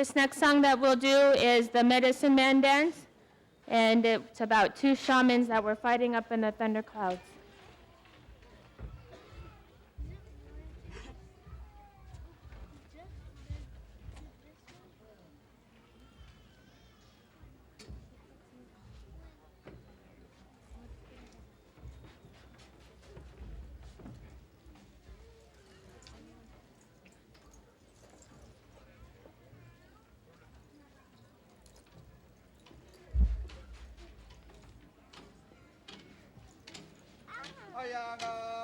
This next song that we'll do is the Medicine Man Dance, and it's about two shamans that were fighting up in the thunderclouds. Quyana